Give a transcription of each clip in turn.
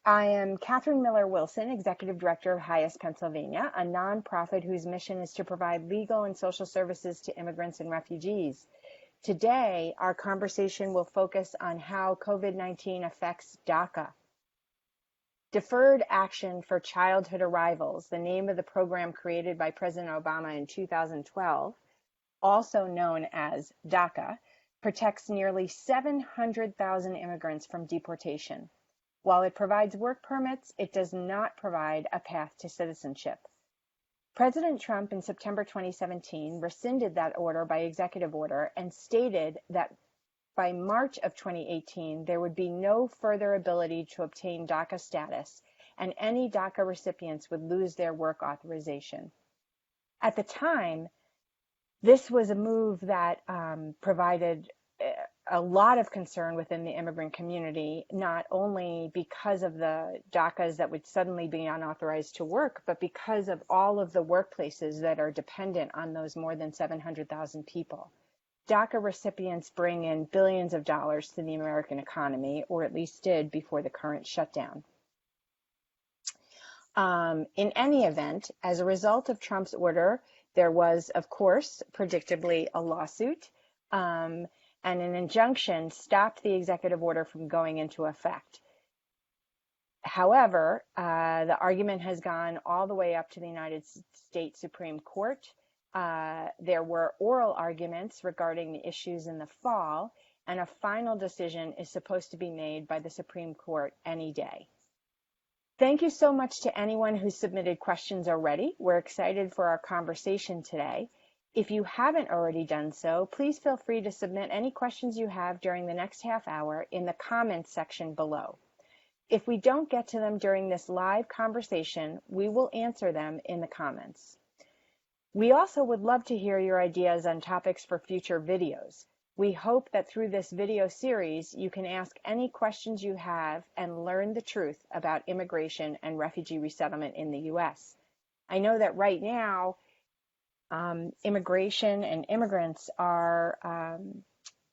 I am Catherine Miller Wilson, Executive Director of Highest Pennsylvania, a nonprofit whose mission is to provide legal and social services to immigrants and refugees. Today, our conversation will focus on how COVID-19 affects DACA. Deferred Action for Childhood Arrivals, the name of the program created by President Obama in 2012, also known as DACA, protects nearly 700,000 immigrants from deportation. While it provides work permits, it does not provide a path to citizenship. President Trump in September 2017 rescinded that order by executive order and stated that by March of 2018, there would be no further ability to obtain DACA status, and any DACA recipients would lose their work authorization. At the time, this was a move that provided a lot of concern within the immigrant community, not only because of the DACAs that would suddenly be unauthorized to work, but because of all of the workplaces that are dependent on those more than 700,000 people. DACA recipients bring in billions of dollars to the American economy, or at least did before the current shutdown. In any event, as a result of Trump's order, there was, of course, predictably a lawsuit, and an injunction stopped the executive order from going into effect. However, the argument has gone all the way up to the United States Supreme Court. There were oral arguments regarding the issues in the fall, and a final decision is supposed to be made by the Supreme Court any day. Thank you so much to anyone who submitted questions already. We're excited for our conversation today. If you haven't already done so, please feel free to submit any questions you have during the next half hour in the comments section below. If we don't get to them during this live conversation, we will answer them in the comments. We also would love to hear your ideas on topics for future videos. We hope that through this video series, you can ask any questions you have and learn the truth about immigration and refugee resettlement in the U.S. I know that right now, immigration and immigrants are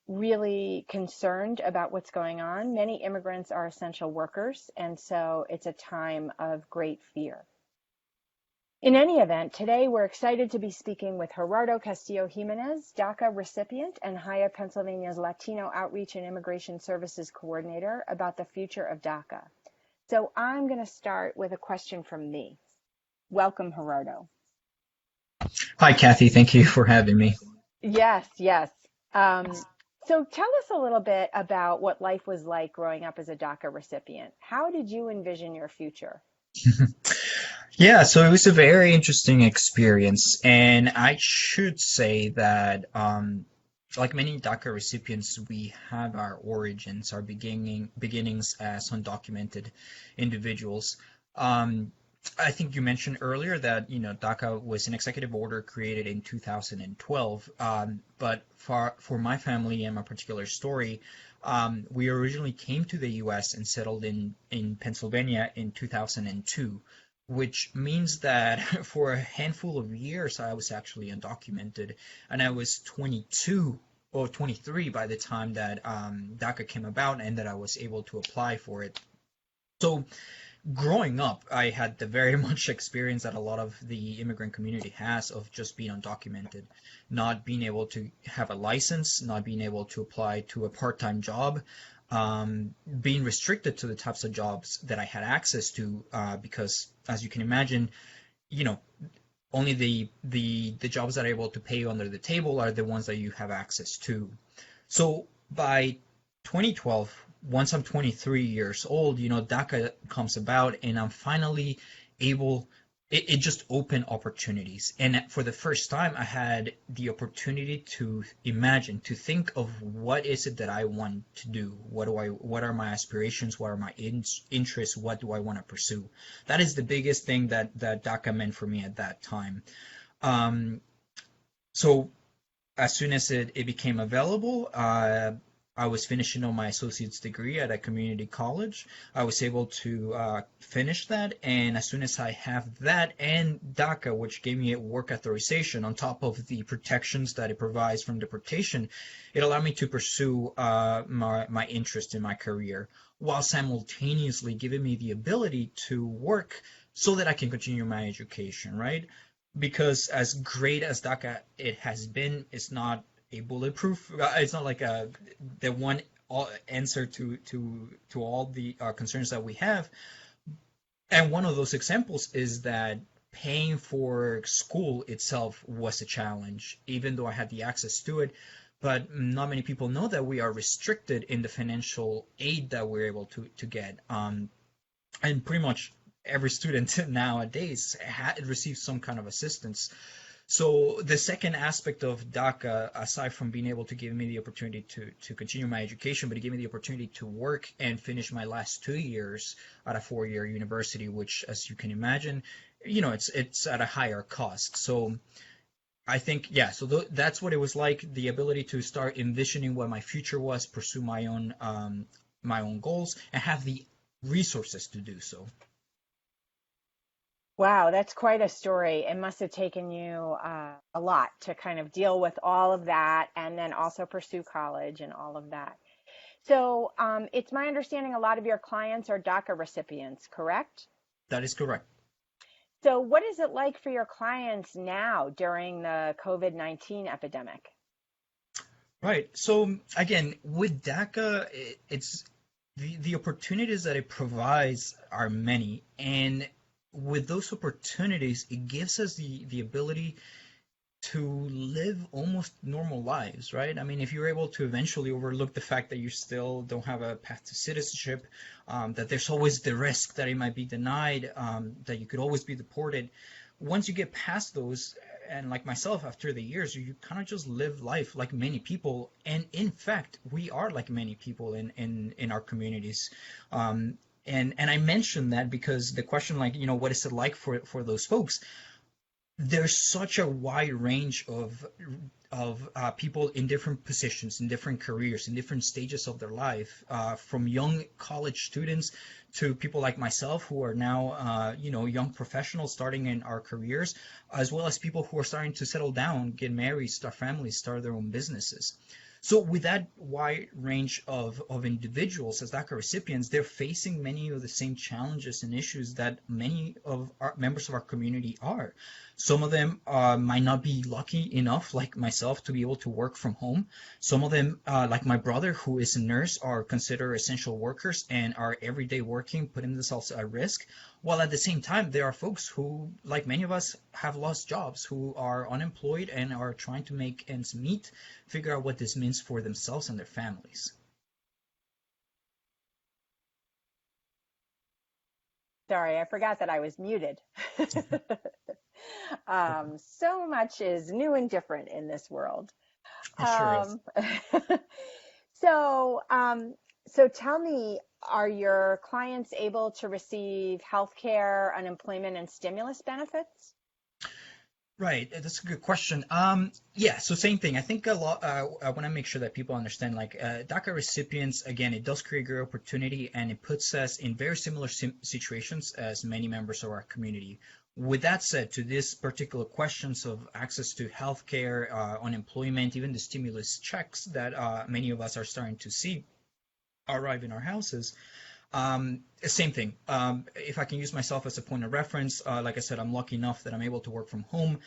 really concerned about what's going on. Many immigrants are essential workers, and so it's a time of great fear. In any event, today we're excited to be speaking with Gerardo Castillo Jimenez, DACA recipient and Haya, Pennsylvania's Latino Outreach and Immigration Services Coordinator, about the future of DACA. So I'm going to start with a question from me. Welcome, Gerardo. Hi, Kathy. Thank you for having me. Yes. So tell us a little bit about what life was like growing up as a DACA recipient. How did you envision your future? Yeah, so it was a very interesting experience, and I should say that, like many DACA recipients, we have our origins, our beginnings as undocumented individuals. I think you mentioned earlier that, DACA was an executive order created in 2012, but for my family and my particular story, we originally came to the U.S. and settled in Pennsylvania in 2002. Which means that for a handful of years, I was actually undocumented, and I was 22 or 23 by the time that DACA came about and that I was able to apply for it. So growing up, I had the very much experience that a lot of the immigrant community has of just being undocumented, not being able to have a license, not being able to apply to a part-time job, being restricted to the types of jobs that I had access to, because, as you can imagine, only the jobs that are able to pay you under the table are the ones that you have access to. So by 2012, once I'm 23 years old, DACA comes about, and I'm finally able. It just opened opportunities, and for the first time, I had the opportunity to imagine, to think of what is it that I want to do. What are my aspirations? What are my interests? What do I want to pursue? That is the biggest thing that DACA meant for me at that time. So as soon as it became available, I was finishing on my associate's degree at a community college. I was able to finish that, and as soon as I have that and DACA, which gave me a work authorization on top of the protections that it provides from deportation, it allowed me to pursue my interest in my career while simultaneously giving me the ability to work so that I can continue my education, right? Because as great as DACA it has been, it's not a bulletproof. It's not like the one answer to all the concerns that we have. And one of those examples is that paying for school itself was a challenge, even though I had the access to it. But not many people know that we are restricted in the financial aid that we're able to get. And pretty much every student nowadays receives some kind of assistance. So the second aspect of DACA, aside from being able to give me the opportunity to continue my education, but it gave me the opportunity to work and finish my last 2 years at a 4-year university, which, as you can imagine, it's at a higher cost. So I think, yeah, so that's what it was like, the ability to start envisioning what my future was, pursue my own goals, and have the resources to do so. Wow, that's quite a story. It must have taken you a lot to kind of deal with all of that and then also pursue college and all of that. So it's my understanding a lot of your clients are DACA recipients, correct? That is correct. So what is it like for your clients now during the COVID-19 epidemic? Right. So again, with DACA, it's the opportunities that it provides are many, and with those opportunities, it gives us the ability to live almost normal lives, right? I mean, if you're able to eventually overlook the fact that you still don't have a path to citizenship, that there's always the risk that it might be denied, that you could always be deported. Once you get past those, and like myself, after the years, you kind of just live life like many people. And in fact, we are like many people in our communities. And I mentioned that because the question, like, what is it like for those folks? There's such a wide range of people in different positions, in different careers, in different stages of their life, from young college students to people like myself who are now, young professionals starting in our careers, as well as people who are starting to settle down, get married, start families, start their own businesses. So with that wide range of individuals as DACA recipients, they're facing many of the same challenges and issues that many of our members of our community are. Some of them might not be lucky enough, like myself, to be able to work from home. Some of them, like my brother, who is a nurse, are considered essential workers and are every day working, putting themselves at risk. While at the same time, there are folks who, like many of us, have lost jobs, who are unemployed and are trying to make ends meet, figure out what this means for themselves and their families. Sorry, I forgot that I was muted. So much is new and different in this world. It sure is. Um, so, so tell me, are your clients able to receive health care, unemployment, and stimulus benefits? Right, that's a good question. Yeah, so same thing. I think a lot. I want to make sure that people understand, like DACA recipients. Again, it does create great opportunity, and it puts us in very similar situations as many members of our community. With that said, to this particular questions of access to healthcare, unemployment, even the stimulus checks that many of us are starting to see arrive in our houses. Same thing. If I can use myself as a point of reference, like I said, I'm lucky enough that I'm able to work from home.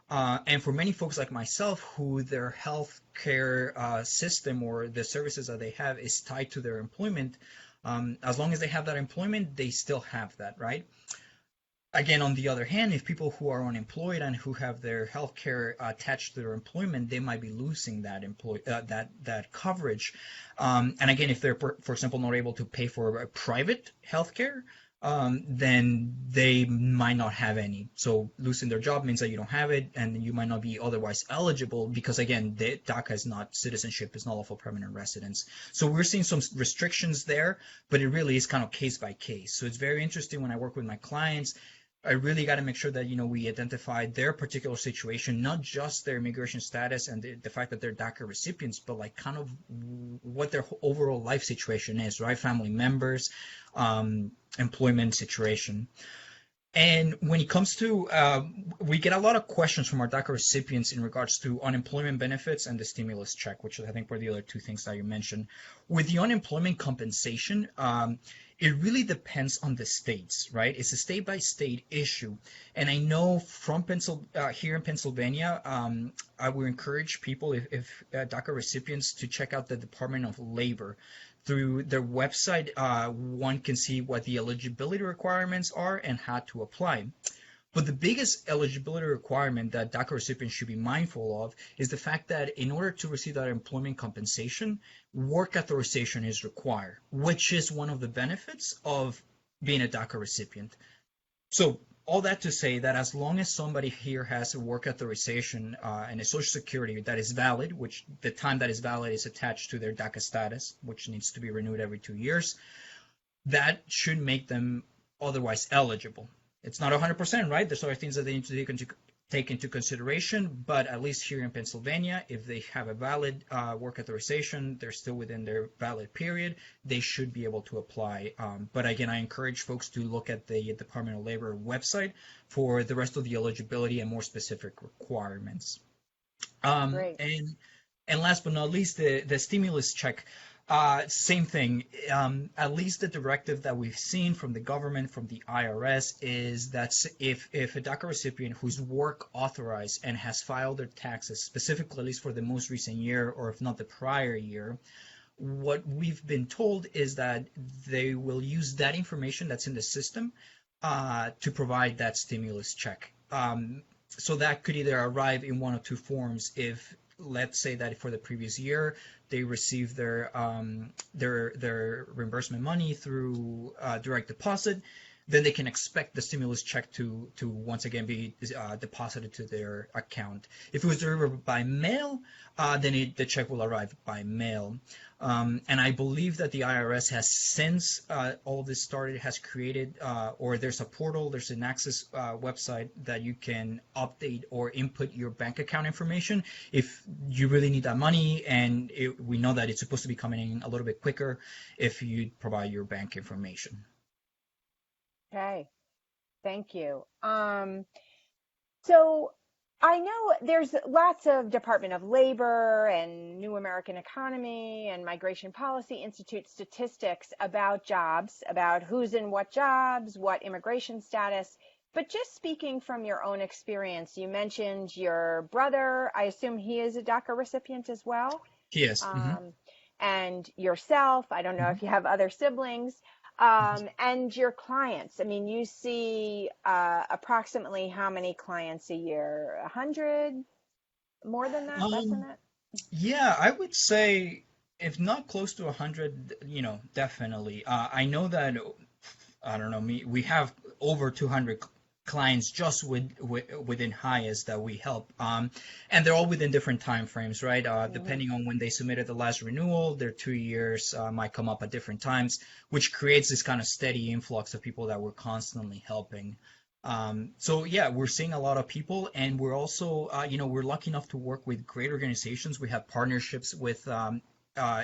And for many folks like myself, who their health care system or the services that they have is tied to their employment, as long as they have that employment, they still have that, right? Again, on the other hand, if people who are unemployed and who have their health care attached to their employment, they might be losing that coverage. And again, if they're, for example, not able to pay for a private health care, then they might not have any. So losing their job means that you don't have it, and you might not be otherwise eligible because, again, the DACA is not citizenship, it's not lawful permanent residence. So we're seeing some restrictions there, but it really is kind of case by case. So it's very interesting when I work with my clients. I really got to make sure that, we identify their particular situation, not just their immigration status and the fact that they're DACA recipients, but like kind of what their overall life situation is, right? Family members, employment situation. And when it comes to, we get a lot of questions from our DACA recipients in regards to unemployment benefits and the stimulus check, which I think were the other two things that you mentioned. With the unemployment compensation, it really depends on the states, right? It's a state by state issue. And I know from here in Pennsylvania, I would encourage people, if DACA recipients, to check out the Department of Labor. Through their website, one can see what the eligibility requirements are and how to apply. But the biggest eligibility requirement that DACA recipients should be mindful of is the fact that in order to receive that employment compensation, work authorization is required, which is one of the benefits of being a DACA recipient. So all that to say that as long as somebody here has a work authorization and a social security that is valid, which the time that is valid is attached to their DACA status, which needs to be renewed every 2 years, that should make them otherwise eligible. It's not 100%, right? There's other things that they need to take into consideration, but at least here in Pennsylvania, if they have a valid work authorization, they're still within their valid period, they should be able to apply. But again, I encourage folks to look at the Department of Labor website for the rest of the eligibility and more specific requirements. Great. And last but not least, the stimulus check. Same thing. At least the directive that we've seen from the government, from the IRS, is that if a DACA recipient who's work authorized and has filed their taxes, specifically at least for the most recent year, or if not the prior year, what we've been told is that they will use that information that's in the system to provide that stimulus check. So that could either arrive in one of two forms. If, let's say that for the previous year they received their reimbursement money through direct deposit, then they can expect the stimulus check to once again be deposited to their account. If it was delivered by mail, then the check will arrive by mail. And I believe that the IRS has, since all this started, has created, or there's a portal, there's an access website that you can update or input your bank account information if you really need that money. And we know that it's supposed to be coming in a little bit quicker if you provide your bank information. Okay. Thank you. So I know there's lots of Department of Labor and New American Economy and Migration Policy Institute statistics about jobs, about who's in what jobs, what immigration status. But just speaking from your own experience, you mentioned your brother. I assume he is a DACA recipient as well. Yes. Um, and yourself. I don't know Mhm. if you have other siblings. And your clients. I mean, you see approximately how many clients a year? 100? More than that? Less than Um, that? yeah, I would say if not close to 100, definitely. I know that, I don't know, we have over 200 clients just within Highest that we help. And they're all within different time frames, right? Hmm. Depending on when they submitted the last renewal, their 2 years might come up at different times, which creates this kind of steady influx of people that we're constantly helping. So yeah, we're seeing a lot of people, and we're also, we're lucky enough to work with great organizations. We have partnerships with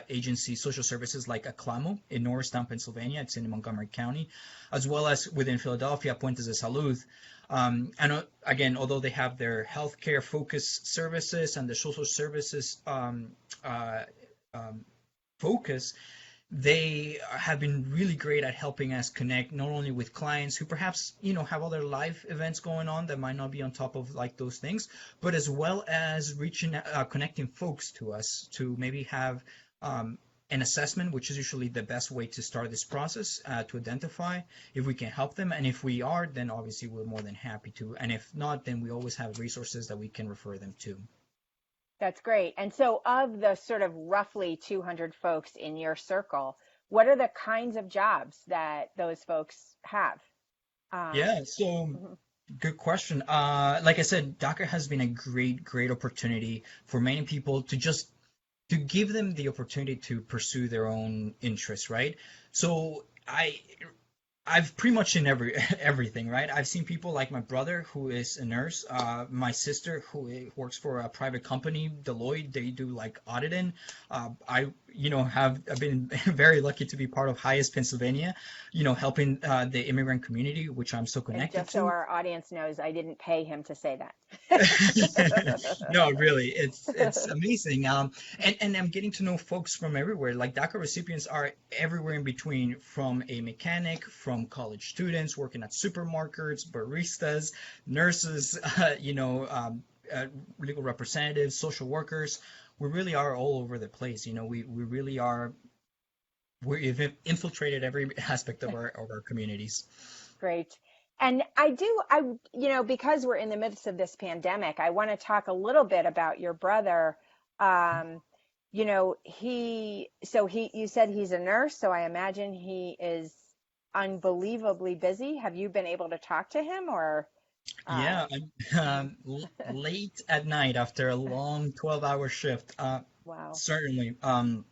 agencies, social services like Aclamo in Norristown, Pennsylvania. It's in Montgomery County, as well as within Philadelphia, Puentes de Salud. And again, although they have their healthcare focused services and the social services focus, they have been really great at helping us connect not only with clients who perhaps have other life events going on that might not be on top of like those things, but as well as connecting folks to us to maybe have an assessment, which is usually the best way to start this process, to identify if we can help them. And if we are, then obviously we're more than happy to. And if not, then we always have resources that we can refer them to. That's great. And so, of the sort of roughly 200 folks in your circle, what are the kinds of jobs that those folks have? Yeah, so Mhm. good question. Like I said, DACA has been a great opportunity for many people to give them the opportunity to pursue their own interests, right? So I've pretty much seen everything, right? I've seen people like my brother who is a nurse, my sister who works for a private company, Deloitte. They do like auditing. I've been very lucky to be part of Highest Pennsylvania, helping the immigrant community, which I'm so And connected just so to. our audience knows, I didn't pay him to say No, that. really, it's amazing. And I'm getting to know folks from everywhere. Like DACA recipients are everywhere in between, from a mechanic, from college students working at supermarkets, baristas, nurses, legal representatives, social workers. We really are all over the place. We really are. We've infiltrated every aspect of our communities. Great. And because we're in the midst of this pandemic, I want to talk a little bit about your brother. Um, you said he's a nurse, so I imagine he is unbelievably busy. Have you been able to talk to him or, uh, Yeah, late at night after a long 12-hour shift. wow. Certainly. And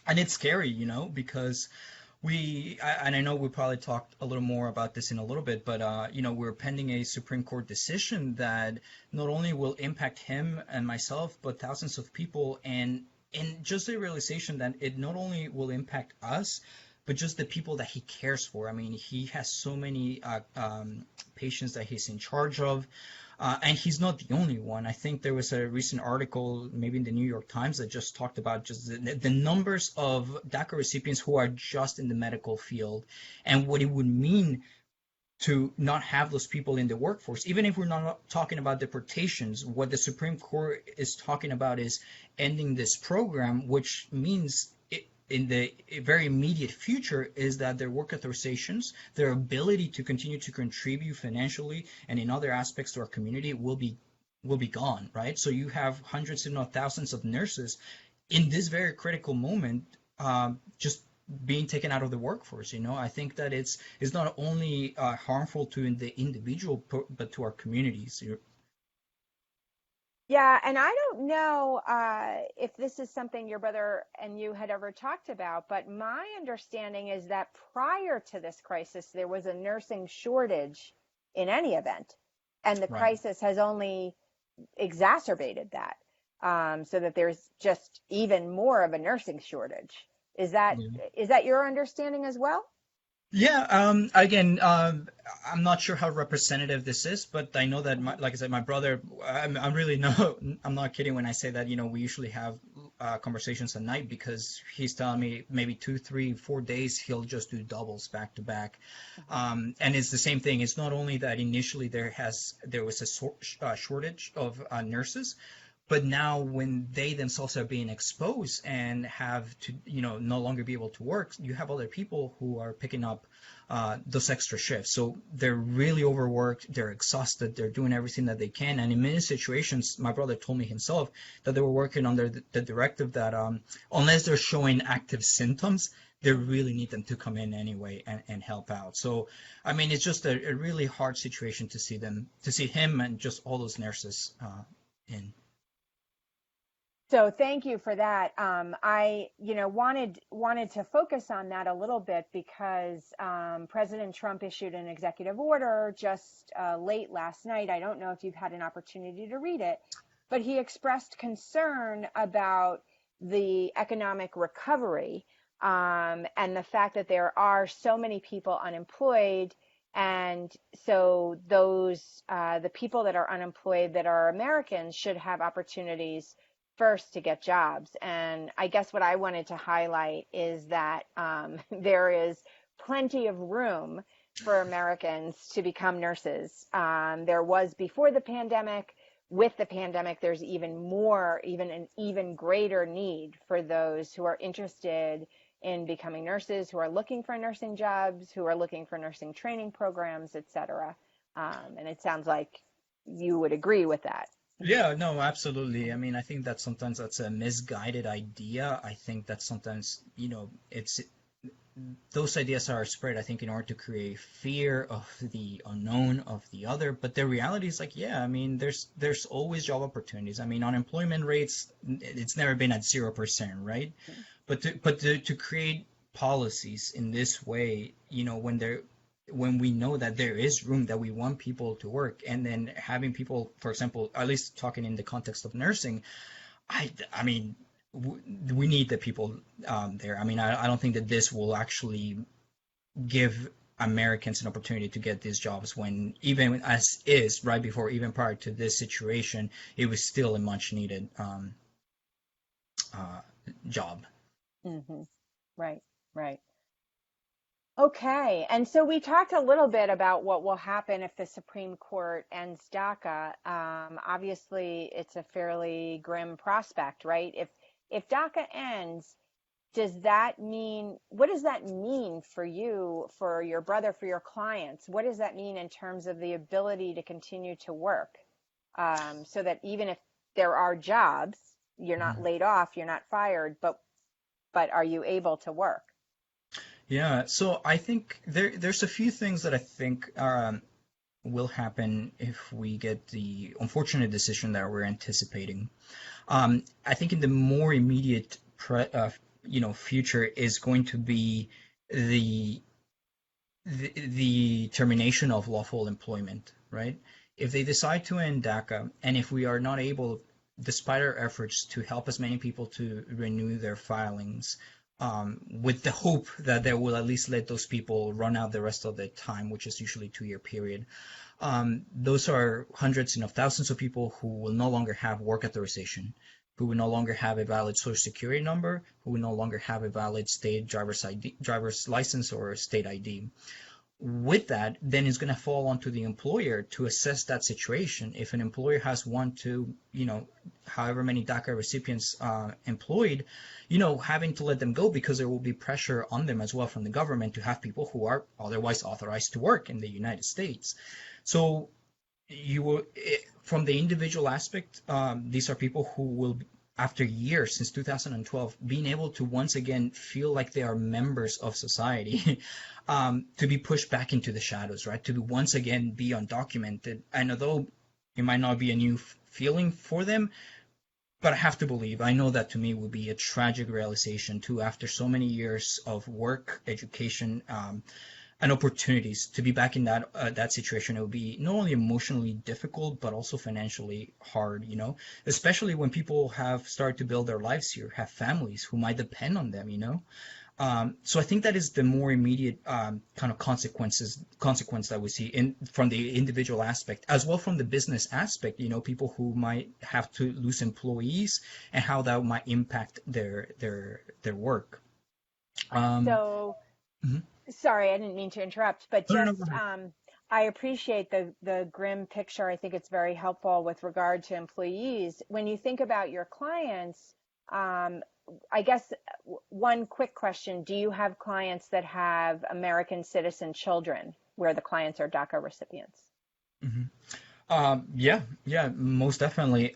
it's scary, because and I know we probably talked a little more about this in a little bit, but we're pending a Supreme Court decision that not only will impact him and myself, but thousands of people, and just the realization that it not only will impact us, but just the people that he cares for. I mean, he has so many patients that he's in charge of. And he's not the only one. I think there was a recent article, maybe in the New York Times, that just talked about just the numbers of DACA recipients who are just in the medical field and what it would mean to not have those people in the workforce. Even if we're not talking about deportations, what the Supreme Court is talking about is ending this program, which means in the very immediate future is that their work authorizations, their ability to continue to contribute financially and in other aspects to our community will be gone, right? So you have hundreds, if not thousands, of nurses in this very critical moment, just being taken out of the workforce. I think that it's not only harmful to the individual, but to our communities. Yeah, and I don't know if this is something your brother and you had ever talked about, but my understanding is that prior to this crisis, there was a nursing shortage in any event, and the Right. crisis has only exacerbated that, so that there's just even more of a nursing shortage. Is that Yeah. is that your understanding as well? Yeah, again, I'm not sure how representative this is, but I know that, like I said, my brother, I'm really no, I'm not kidding when I say that, we usually have conversations at night because he's telling me maybe 2, 3, 4 days he'll just do doubles back to back. Mhm. And it's the same thing. It's not only that initially there was a shortage of nurses, but now when they themselves are being exposed and have to, no longer be able to work, you have other people who are picking up those extra shifts. So they're really overworked, they're exhausted, they're doing everything that they can. And in many situations, my brother told me himself that they were working under the directive that unless they're showing active symptoms, they really need them to come in anyway and help out. So, I mean, it's just a really hard situation to see him and just all those nurses in. So thank you for that. I, wanted to focus on that a little bit because President Trump issued an executive order just late last night. I don't know if you've had an opportunity to read it, but he expressed concern about the economic recovery, and the fact that there are so many people unemployed. And so the people that are unemployed that are Americans should have opportunities first to get jobs. And I guess what I wanted to highlight is that there is plenty of room for Americans to become nurses. There was before the pandemic. With the pandemic, there's even an even greater need for those who are interested in becoming nurses, who are looking for nursing jobs, who are looking for nursing training programs, et cetera. And it sounds like you would agree with that. Yeah, no, absolutely. I mean, I think that sometimes that's a misguided idea. I think that sometimes, it's those ideas are spread, I think, in order to create fear of the unknown of the other. But the reality is like, yeah, I mean, there's always job opportunities. I mean, unemployment rates, it's never been at 0%, right? But to create policies in this way, when when we know that there is room, that we want people to work, and then having people, for example, at least talking in the context of nursing, I mean, we need the people there. I mean, I don't think that this will actually give Americans an opportunity to get these jobs when, even as is, right before, even prior to this situation, it was still a much needed uh, job. Hmm. Right, right. Okay, and so we talked a little bit about what will happen if the Supreme Court ends DACA. Obviously, it's a fairly grim prospect, right? If DACA ends, does that mean, what does that mean for you, for your brother, for your clients? What does that mean in terms of the ability to continue to work? So that even if there are jobs, you're not laid off, you're not fired, but are you able to work? Yeah, so I think there's a few things that I think will happen if we get the unfortunate decision that we're anticipating. I think in the more immediate future is going to be the, the termination of lawful employment, right? If they decide to end DACA, and if we are not able, despite our efforts to help as many people to renew their filings, with the hope that they will at least let those people run out the rest of the time, which is usually 2 year period. Those are hundreds and of thousands of people who will no longer have work authorization, who will no longer have a valid social security number, who will no longer have a valid state driver's ID, driver's license or state ID. With that, then it's going to fall onto the employer to assess that situation. If an employer has one to, however many DACA recipients employed, having to let them go because there will be pressure on them as well from the government to have people who are otherwise authorized to work in the United States. So you will, from the individual aspect, these are people who will, after years since 2012, being able to once again feel like they are members of society, to be pushed back into the shadows, right? To once again be undocumented. And although it might not be a new feeling for them, but I have to believe, I know that to me would be a tragic realization too, after so many years of work, education, and opportunities to be back in that situation. It would be not only emotionally difficult but also financially hard, especially when people have started to build their lives here, have families who might depend on them, so I think that is the more immediate kind of consequence that we see in from the individual aspect, as well from the business aspect. People who might have to lose employees and how that might impact their work. Um, So, mhm. sorry, I didn't mean to interrupt, but No, no, no, go just ahead. I appreciate the grim picture. I think it's very helpful with regard to employees. When you think about your clients, um, I guess one quick question: do you have clients that have American citizen children, where the clients are DACA recipients? Mhm. Yeah, yeah, most definitely.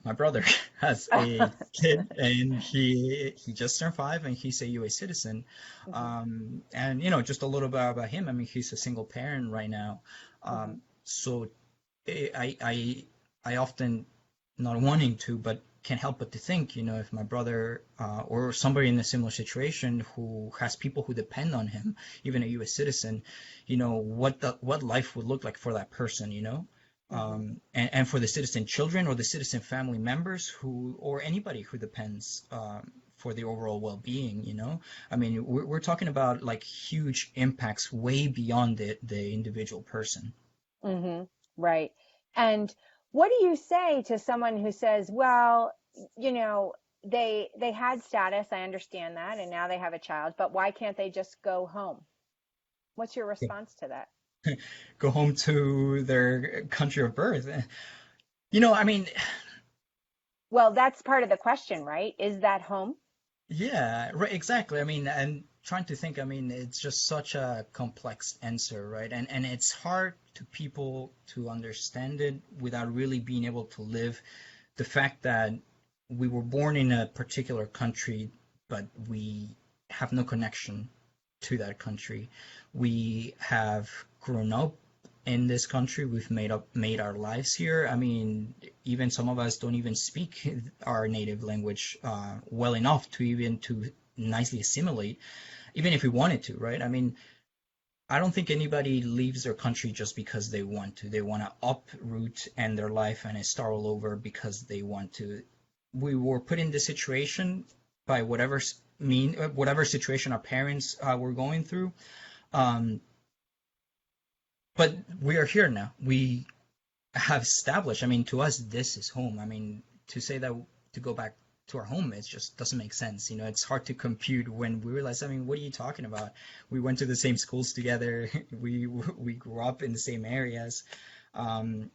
My brother has a kid, and he just turned 5, and he's a U.S. citizen. Hmm. And just a little bit about him. I mean, he's a single parent right now. Hmm. So I often, not wanting to, but can't help but to think, if my brother or somebody in a similar situation who has people who depend on him, even a U.S. citizen, what life would look like for that person. Hmm. And for the citizen children or the citizen family members or anybody who depends for the overall well-being. I mean, we're talking about like huge impacts way beyond the individual person. Hmm. Right. And what do you say to someone who says, well, you know, they had status, I understand that, and now they have a child, but why can't they just go home? What's your response to that? Go home to their country of birth. I mean, Well, that's part of the question, right? Is that home? yeah, right, exactly. I mean, and trying to think, I mean, it's just such a complex answer, right? And it's hard to people to understand it without really being able to live the fact that we were born in a particular country, but we have no connection to that country. We have grown up in this country. We've made our lives here. I mean, even some of us don't even speak our native language well enough to even to nicely assimilate, even if we wanted to, right? I mean, I don't think anybody leaves their country just because they want to. They want to uproot and their life and start all over because they want to. We were put in this situation by whatever situation our parents were going through. Um, but we are here now. We have established. I mean, to us, this is home. I mean, to say that to go back to our home, it just doesn't make sense. It's hard to compute when we realize. I mean, what are you talking about? We went to the same schools together. We grew up in the same areas. Um,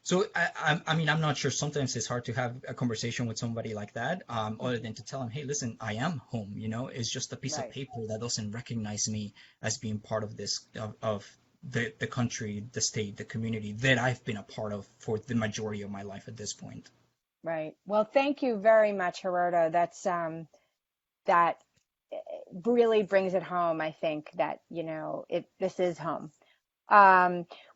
so I mean, I'm not sure. Sometimes it's hard to have a conversation with somebody like that, other than to tell them, hey, listen, I am home. It's just a piece of Right. paper that doesn't recognize me as being part of this of the country, the state, the community that I've been a part of for the majority of my life at this point. Right. Well, thank you very much, Gerardo. That really brings it home. I think that, this is home.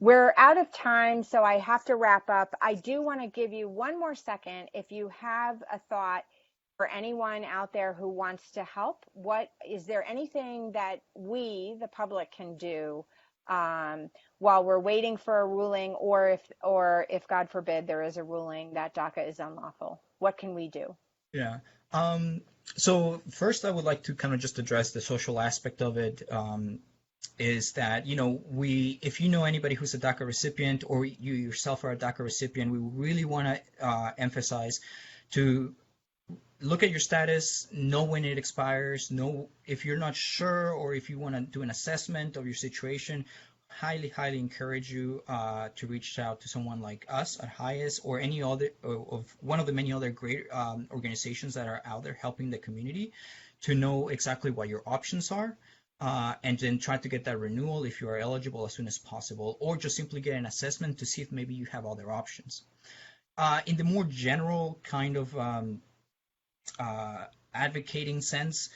We're out of time, so I have to wrap up. I do want to give you one more second. If you have a thought for anyone out there who wants to help, is there anything that we, the public, can do um, while we're waiting for a ruling, or if God forbid there is a ruling that DACA is unlawful? What can we do? Yeah. Um, so first, I would like to kind of just address the social aspect of it. Is that if you know anybody who's a DACA recipient or you yourself are a DACA recipient, we really want to emphasize to look at your status, know when it expires, know if you're not sure or if you want to do an assessment of your situation. Highly, highly encourage you to reach out to someone like us at Highest or any other of one of the many other great organizations that are out there helping the community to know exactly what your options are. And then try to get that renewal if you are eligible as soon as possible, or just simply get an assessment to see if maybe you have other options. In the more general kind of advocating sense,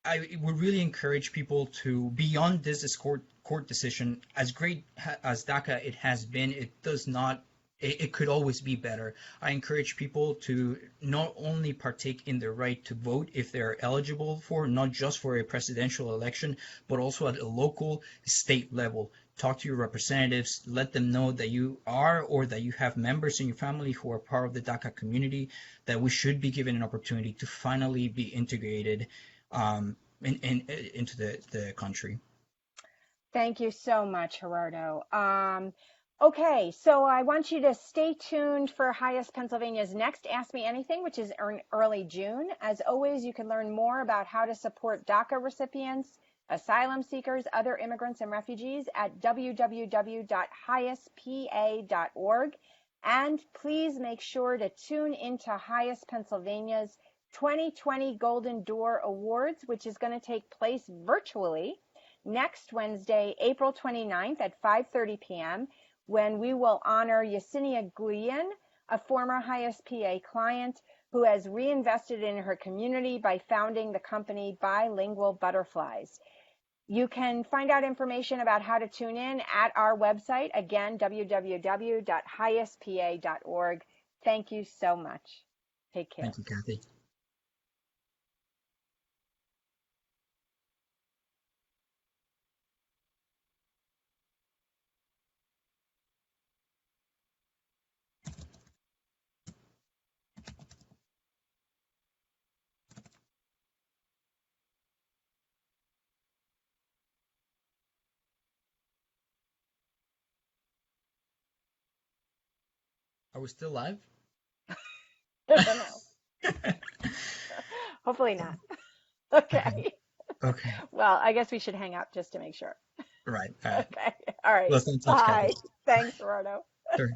I would really encourage people to, beyond this court decision, as great as DACA it has been, it does not. It could always be better. I encourage people to not only partake in their right to vote if they're eligible for, not just for a presidential election, but also at a local, state level. Talk to your representatives, let them know that you are or that you have members in your family who are part of the DACA community, that we should be given an opportunity to finally be integrated into the country. Thank you so much, Gerardo. Okay, so I want you to stay tuned for Highest Pennsylvania's next Ask Me Anything, which is early June. As always, you can learn more about how to support DACA recipients, asylum seekers, other immigrants, and refugees at www.highestpa.org. And please make sure to tune into Highest Pennsylvania's 2020 Golden Door Awards, which is going to take place virtually next Wednesday, April 29th at 5:30 p.m., when we will honor Yesenia Guillen, a former Highest PA client who has reinvested in her community by founding the company Bilingual Butterflies. You can find out information about how to tune in at our website, again, www.highestpa.org. Thank you so much. Take care. Thank you, Kathy. Are we still live? I don't know. Hopefully not. Okay. Okay. Well, I guess we should hang up just to make sure. Right. Okay. All right. Well, thanks, touch, Kathy. Bye. Thanks, Roberto. Sure.